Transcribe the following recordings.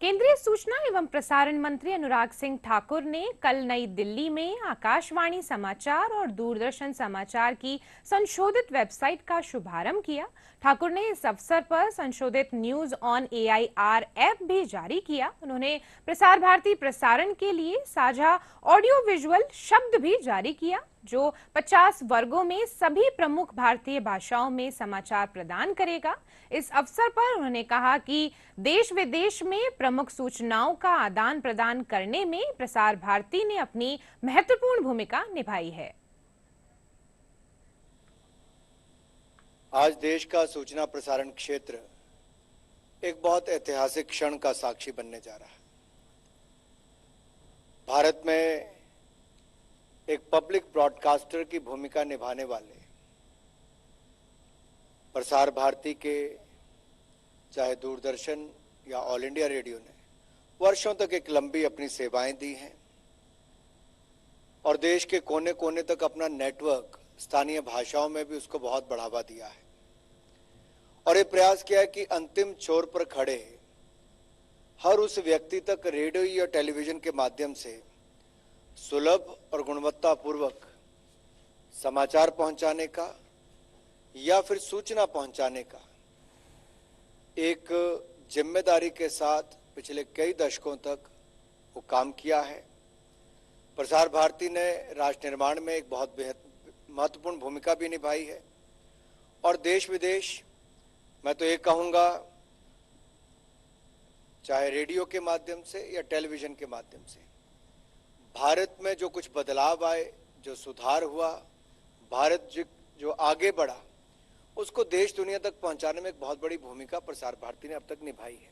केंद्रीय सूचना एवं प्रसारण मंत्री अनुराग सिंह ठाकुर ने कल नई दिल्ली में आकाशवाणी समाचार और दूरदर्शन समाचार की संशोधित वेबसाइट का शुभारंभ किया। ठाकुर ने इस अवसर पर संशोधित न्यूज ऑन एआईआर ऐप भी जारी किया। उन्होंने प्रसार भारती प्रसारण के लिए साझा ऑडियो विजुअल शब्द भी जारी किया, जो 50 वर्गों में सभी प्रमुख भारतीय भाषाओं में समाचार प्रदान करेगा। इस अवसर पर उन्होंने कहा कि देश विदेश में प्रमुख सूचनाओं का आदान प्रदान करने में प्रसार भारती ने अपनी महत्वपूर्ण भूमिका निभाई है। आज देश का सूचना प्रसारण क्षेत्र एक बहुत ऐतिहासिक क्षण का साक्षी बनने जा रहा है। भारत में एक पब्लिक ब्रॉडकास्टर की भूमिका निभाने वाले प्रसार भारती के चाहे दूरदर्शन या ऑल इंडिया रेडियो ने वर्षों तक एक लंबी अपनी सेवाएं दी हैं और देश के कोने कोने तक अपना नेटवर्क स्थानीय भाषाओं में भी उसको बहुत बढ़ावा दिया है और ये प्रयास किया है कि अंतिम छोर पर खड़े हर उस व्यक्ति तक रेडियो या टेलीविजन के माध्यम से सुलभ और गुणवत्तापूर्वक समाचार पहुंचाने का या फिर सूचना पहुंचाने का एक जिम्मेदारी के साथ पिछले कई दशकों तक वो काम किया है। प्रसार भारती ने राष्ट्र निर्माण में एक बहुत महत्वपूर्ण भूमिका भी निभाई है और देश विदेश, मैं तो ये कहूंगा, चाहे रेडियो के माध्यम से या टेलीविजन के माध्यम से भारत में जो कुछ बदलाव आए, जो सुधार हुआ, भारत जो आगे बढ़ा, उसको देश दुनिया तक पहुंचाने में एक बहुत बड़ी भूमिका प्रसार भारती ने अब तक निभाई है।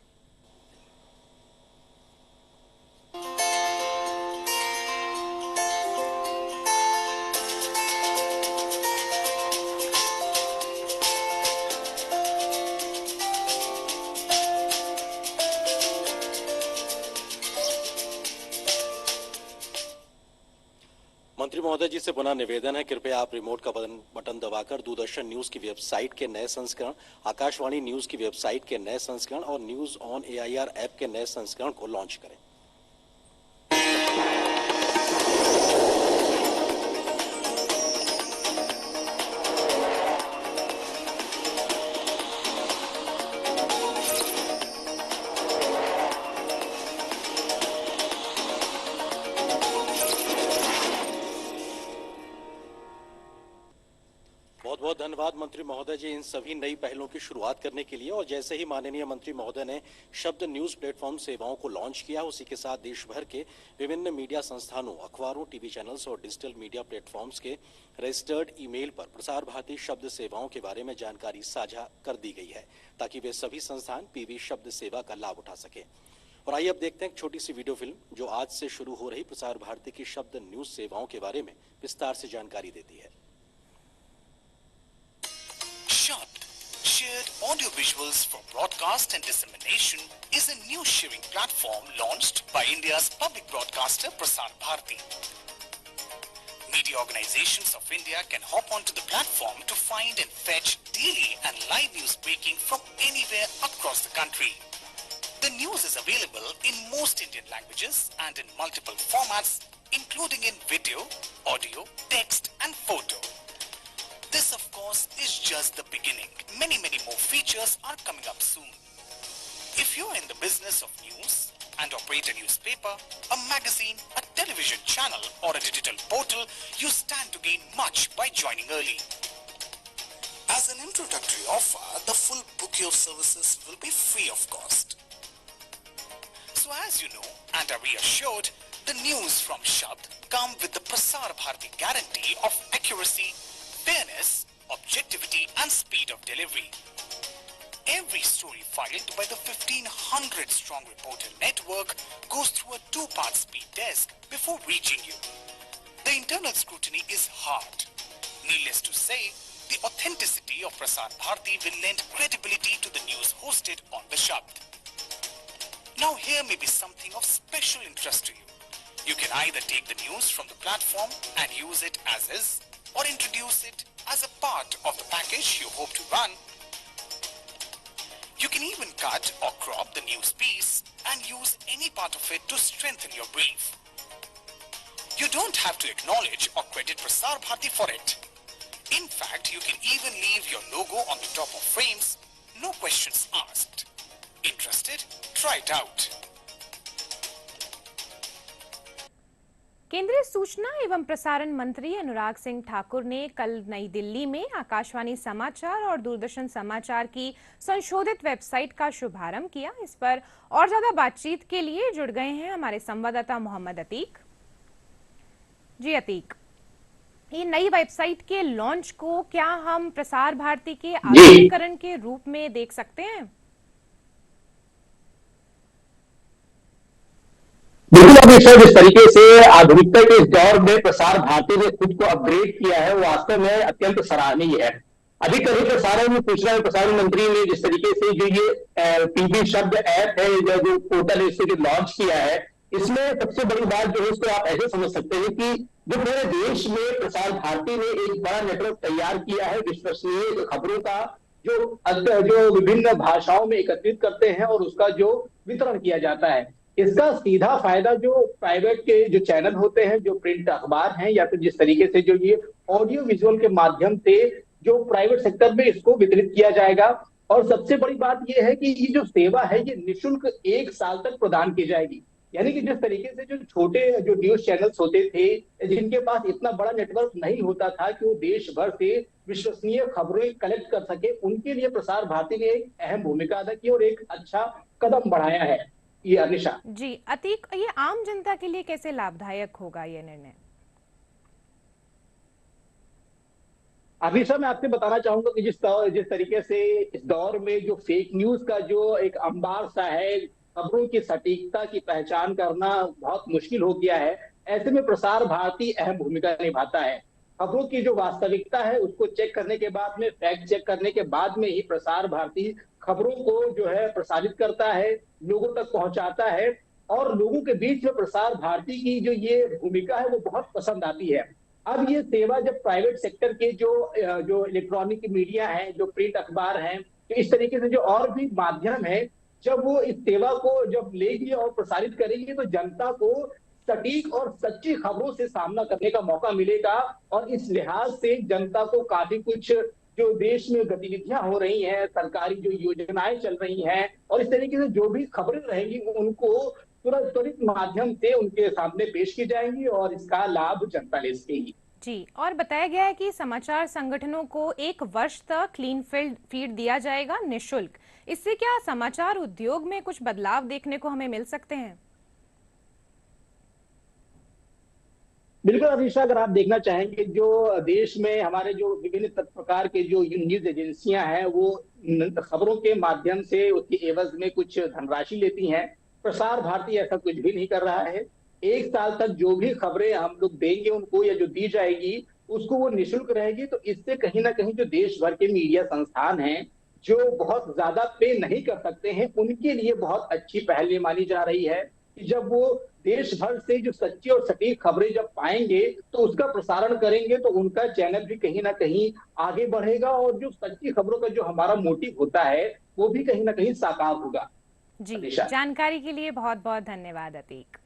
मंत्री महोदय जी से पुनः निवेदन है, कृपया आप रिमोट का बटन दबाकर दूरदर्शन न्यूज की वेबसाइट के नए संस्करण, आकाशवाणी न्यूज की वेबसाइट के नए संस्करण और न्यूज ऑन एआईआर ऐप के नए संस्करण को लॉन्च करें। बहुत बहुत धन्यवाद मंत्री महोदय जी इन सभी नई पहलों की शुरुआत करने के लिए। और जैसे ही माननीय मंत्री महोदय ने शब्द न्यूज प्लेटफॉर्म सेवाओं को लॉन्च किया, उसी के साथ देश भर के विभिन्न मीडिया संस्थानों, अखबारों, टीवी चैनल्स और डिजिटल मीडिया प्लेटफॉर्म्स के रजिस्टर्ड ईमेल पर प्रसार भारती शब्द सेवाओं के बारे में जानकारी साझा कर दी गई है, ताकि वे सभी संस्थान पीवी शब्द सेवा का लाभ उठा सके। और आइए अब देखते हैं एक छोटी सी वीडियो फिल्म जो आज से शुरू हो रही प्रसार भारती की शब्द न्यूज सेवाओं के बारे में विस्तार से जानकारी देती है। Shared audio visuals for broadcast and dissemination is a new sharing platform launched by India's public broadcaster Prasar Bharati. Media organizations of India can hop onto the platform to find and fetch daily and live news breaking from anywhere across the country. The news is available in most Indian languages and in multiple formats, including in video, audio, text and photo. This, of course, is just the beginning. Many more features are coming up soon. If you're in the business of news and operate a newspaper, a magazine, a television channel or a digital portal, you stand to gain much by joining early. As an introductory offer, the full bouquet of services will be free of cost. So as you know and are reassured, the news from Shabd come with the Prasar Bharati guarantee of accuracy, fairness, objectivity and speed of delivery. Every story filed by the 1500 strong reporter network goes through a 2-part speed test before reaching you. The internal scrutiny is hard. Needless to say, the authenticity of Prasar Bharati will lend credibility to the news hosted on the Shabd. Now here may be something of special interest to you. You can either take the news from the platform and use it as is, or introduce it as a part of the package you hope to run. You can even cut or crop the news piece and use any part of it to strengthen your brief. You don't have to acknowledge or credit Prasar Bharati for it. In fact, you can even leave your logo on the top of frames, no questions asked. Interested? Try it out. केंद्रीय सूचना एवं प्रसारण मंत्री अनुराग सिंह ठाकुर ने कल नई दिल्ली में आकाशवाणी समाचार और दूरदर्शन समाचार की संशोधित वेबसाइट का शुभारंभ किया। इस पर और ज्यादा बातचीत के लिए जुड़ गए हैं हमारे संवाददाता मोहम्मद अतीक। जी अतीक, ये नई वेबसाइट के लॉन्च को क्या हम प्रसार भारती के आधुनिकीकरण के रूप में देख सकते हैं? बिल्कुल, अभी सर जिस तरीके से आधुनिकता के इस दौर में प्रसार भारती ने खुद को अपग्रेड किया है वो वास्तव में अत्यंत सराहनीय है। अभी कभी प्रसारण सूचना एवं प्रसारण मंत्री ने जिस तरीके से जो ये टीवी शब्द ऐप है जो पोर्टल इससे जो लॉन्च किया है, इसमें सबसे बड़ी बात जो है उसको आप ऐसे समझ सकते हैं कि जो पूरे देश में प्रसार भारती ने एक बड़ा नेटवर्क तैयार किया है विश्वसनीय खबरों का, जो विभिन्न भाषाओं में एकत्रित करते हैं और उसका जो वितरण किया जाता है। इसका सीधा फायदा जो प्राइवेट के जो चैनल होते हैं, जो प्रिंट अखबार हैं, या फिर जिस तरीके से जो ये ऑडियो विजुअल के माध्यम से जो प्राइवेट सेक्टर में इसको वितरित किया जाएगा। और सबसे बड़ी बात ये है कि ये जो सेवा है ये निःशुल्क 1 साल तक प्रदान की जाएगी। यानी कि जिस तरीके से जो छोटे जो न्यूज चैनल्स होते थे, जिनके पास इतना बड़ा नेटवर्क नहीं होता था कि वो देश भर से विश्वसनीय खबरें कलेक्ट कर सके, उनके लिए प्रसार भारती ने एक अहम भूमिका अदा की और एक अच्छा कदम बढ़ाया है। ये अनिशा जी अतीक, ये आम जनता के लिए कैसे लाभदायक होगा ये निर्णय? अनिशा, मैं आपसे बताना चाहूंगा कि जिस तरीके से इस दौर में जो फेक न्यूज का जो एक अंबार सा है, खबरों की सटीकता की पहचान करना बहुत मुश्किल हो गया है। ऐसे में प्रसार भारती अहम भूमिका निभाता है। खबरों की जो वास्तविकता है उसको चेक करने के बाद में, फैक्ट चेक करने के बाद में ही प्रसार भारती खबरों को जो है प्रसारित करता है, लोगों तक पहुंचाता है। और लोगों के बीच में प्रसार भारती की जो ये भूमिका है वो बहुत पसंद आती है। अब ये सेवा जब प्राइवेट सेक्टर के जो इलेक्ट्रॉनिक मीडिया है, जो प्रिंट अखबार हैं, तो इस तरीके से जो और भी माध्यम है, जब वो इस सेवा को जब लेगी और प्रसारित करेगी तो जनता को सटीक और सच्ची खबरों से सामना करने का मौका मिलेगा। और इस लिहाज से जनता को काफी कुछ जो देश में गतिविधियां हो रही हैं, सरकारी जो योजनाएं चल रही हैं, और इस तरीके से जो भी खबरें रहेंगी उनको त्वरित माध्यम से उनके सामने पेश की जाएंगी और इसका लाभ जनता ले सकेगी। जी, और बताया गया है कि समाचार संगठनों को 1 वर्ष तक क्लीन फीड दिया जाएगा निःशुल्क। इससे क्या समाचार उद्योग में कुछ बदलाव देखने को हमें मिल सकते हैं? बिल्कुल अभिषेक, अगर आप देखना चाहेंगे जो देश में हमारे जो विभिन्न प्रकार के जो न्यूज एजेंसियां हैं वो खबरों के माध्यम से उसकी एवज में कुछ धनराशि लेती हैं। प्रसार भारती ऐसा कुछ भी नहीं कर रहा है। 1 साल तक जो भी खबरें हम लोग देंगे उनको, या जो दी जाएगी उसको, वो निःशुल्क रहेगी। तो इससे कहीं ना कहीं जो देश भर के मीडिया संस्थान हैं जो बहुत ज्यादा पे नहीं कर सकते हैं, उनके लिए बहुत अच्छी पहल ये मानी जा रही है कि जब वो देश भर से जो सच्ची और सटीक खबरें जब पाएंगे तो उसका प्रसारण करेंगे तो उनका चैनल भी कहीं ना कहीं आगे बढ़ेगा और जो सच्ची खबरों का जो हमारा मोटिव होता है वो भी कहीं ना कहीं साकार होगा। जी, जानकारी के लिए बहुत बहुत धन्यवाद अतीक।